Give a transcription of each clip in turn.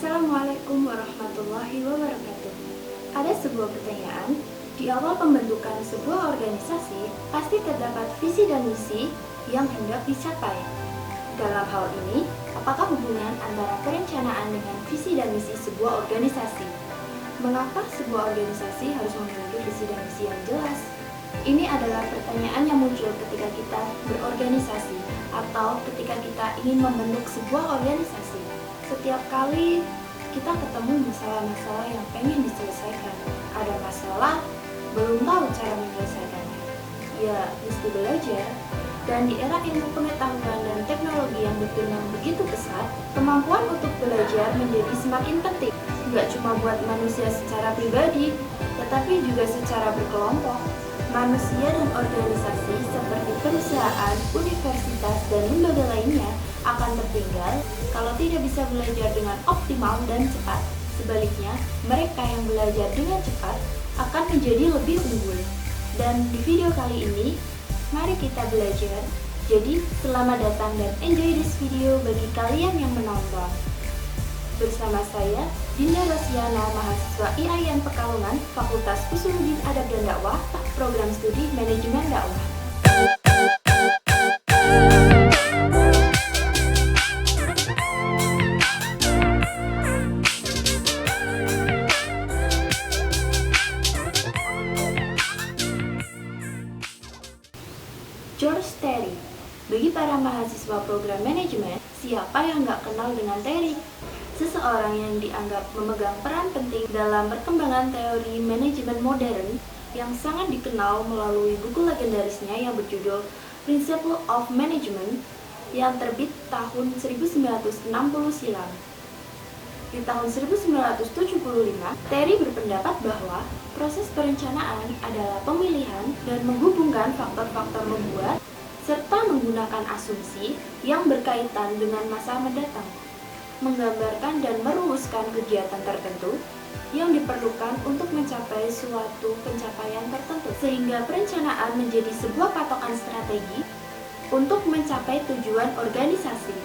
Assalamualaikum warahmatullahi wabarakatuh. Ada sebuah pertanyaan, di awal pembentukan sebuah organisasi pasti terdapat visi dan misi yang hendak dicapai. Dalam hal ini, apakah hubungan antara perencanaan dengan visi dan misi sebuah organisasi? Mengapa sebuah organisasi harus memiliki visi dan misi yang jelas? Ini adalah pertanyaan yang muncul ketika kita berorganisasi atau ketika kita ingin membentuk sebuah organisasi. Setiap kali kita ketemu masalah-masalah yang pengen diselesaikan, ada masalah, belum tahu cara menyelesaikannya. Ya, mesti belajar. Dan di era ilmu pengetahuan dan teknologi yang berkembang begitu pesat, kemampuan untuk belajar menjadi semakin penting. Nggak cuma buat manusia secara pribadi, tetapi juga secara berkelompok. Manusia dan organisasi seperti perusahaan, universitas, dan lembaga lainnya akan tertinggal kalau tidak bisa belajar dengan optimal dan cepat. Sebaliknya, mereka yang belajar dengan cepat akan menjadi lebih unggul. Dan di video kali ini, mari kita belajar. Jadi, selamat datang dan enjoy this video bagi kalian yang menonton. Bersama saya, Dinda Rosiana, mahasiswa IAIN Pekalongan, Fakultas Usuluddin Adab dan Dakwah, Program Studi Manajemen Dakwah. George Terry. Bagi para mahasiswa program manajemen, siapa yang nggak kenal dengan Terry? Seseorang yang dianggap memegang peran penting dalam perkembangan teori manajemen modern yang sangat dikenal melalui buku legendarisnya yang berjudul Principle of Management yang terbit tahun 1960 silam. Di tahun 1975, Terry berpendapat bahwa proses perencanaan adalah pemilihan dan menghubungkan faktor-faktor membuat serta menggunakan asumsi yang berkaitan dengan masa mendatang, menggambarkan dan merumuskan kegiatan tertentu yang diperlukan untuk mencapai suatu pencapaian tertentu, sehingga perencanaan menjadi sebuah patokan strategi untuk mencapai tujuan organisasi.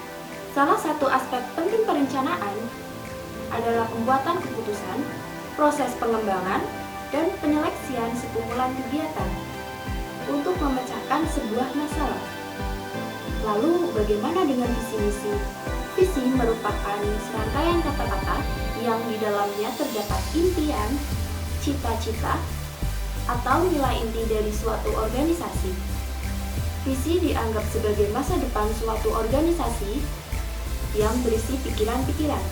Salah satu aspek penting perencanaan adalah pembuatan keputusan, proses pengembangan, dan penyeleksian sekumpulan kegiatan untuk memecahkan sebuah masalah. Lalu, bagaimana dengan visi misi? Visi merupakan serangkaian kata-kata yang di dalamnya terdapat impian, cita-cita, atau nilai inti dari suatu organisasi. Visi dianggap sebagai masa depan suatu organisasi yang berisi pikiran-pikiran,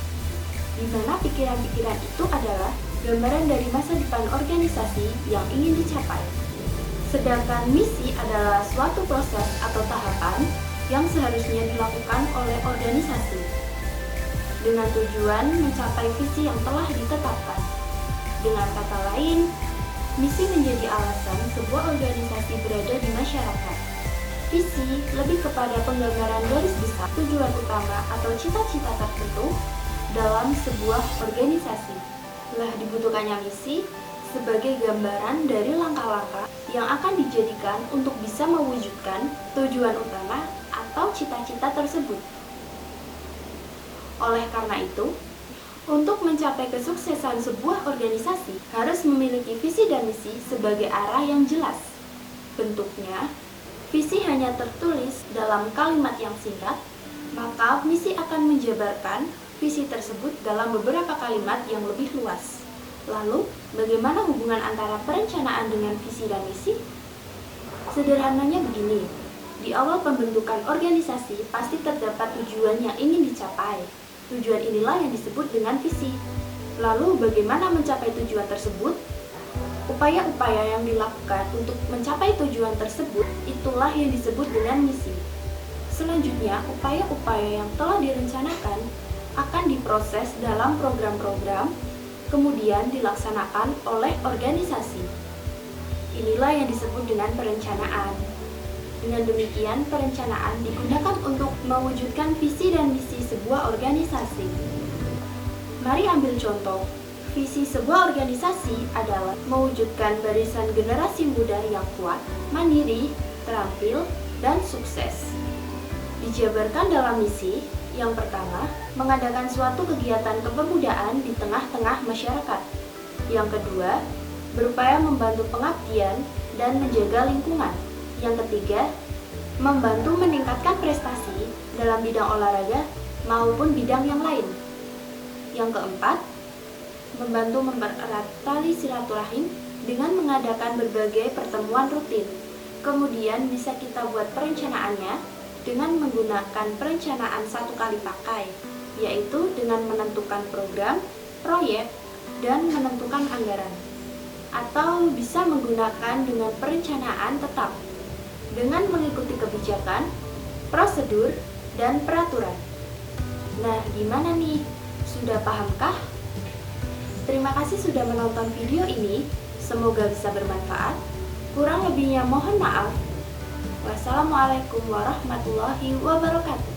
di mana pikiran-pikiran itu adalah gambaran dari masa depan organisasi yang ingin dicapai. Sedangkan misi adalah suatu proses atau tahapan yang seharusnya dilakukan oleh organisasi dengan tujuan mencapai visi yang telah ditetapkan. Dengan kata lain, misi menjadi alasan sebuah organisasi berada di masyarakat. Visi lebih kepada penggambaran garis besar tujuan utama atau cita-cita tertentu dalam sebuah organisasi. Lah dibutuhkannya misi sebagai gambaran dari langkah-langkah yang akan dijadikan untuk bisa mewujudkan tujuan utama atau cita-cita tersebut. Oleh karena itu, untuk mencapai kesuksesan sebuah organisasi harus memiliki visi dan misi sebagai arah yang jelas. Bentuknya, visi hanya tertulis dalam kalimat yang singkat, maka misi akan menjabarkan visi tersebut dalam beberapa kalimat yang lebih luas. Lalu, bagaimana hubungan antara perencanaan dengan visi dan misi? Sederhananya begini, di awal pembentukan organisasi pasti terdapat tujuan yang ingin dicapai. Tujuan inilah yang disebut dengan visi. Lalu, bagaimana mencapai tujuan tersebut? Upaya-upaya yang dilakukan untuk mencapai tujuan tersebut, itulah yang disebut dengan misi. Selanjutnya, upaya-upaya yang telah direncanakan akan diproses dalam program-program, kemudian dilaksanakan oleh organisasi. Inilah yang disebut dengan perencanaan. Dengan demikian, perencanaan digunakan untuk mewujudkan visi dan misi sebuah organisasi. Mari ambil contoh. Visi sebuah organisasi adalah mewujudkan barisan generasi muda yang kuat, mandiri, terampil, dan sukses. Dijabarkan dalam misi, Yang pertama, mengadakan suatu kegiatan kepemudaan di tengah-tengah masyarakat. Yang kedua, berupaya membantu pengabdian dan menjaga lingkungan. Yang ketiga, membantu meningkatkan prestasi dalam bidang olahraga maupun bidang yang lain. Yang keempat, membantu mempererat tali silaturahim dengan mengadakan berbagai pertemuan rutin. Kemudian bisa kita buat perencanaannya dengan menggunakan perencanaan satu kali pakai, yaitu dengan menentukan program, proyek, dan menentukan anggaran. Atau bisa menggunakan dengan perencanaan tetap, dengan mengikuti kebijakan, prosedur, dan peraturan. Nah, gimana nih? Sudah pahamkah? Terima kasih sudah menonton video ini, semoga bisa bermanfaat. Kurang lebihnya mohon maaf. Wassalamualaikum warahmatullahi wabarakatuh.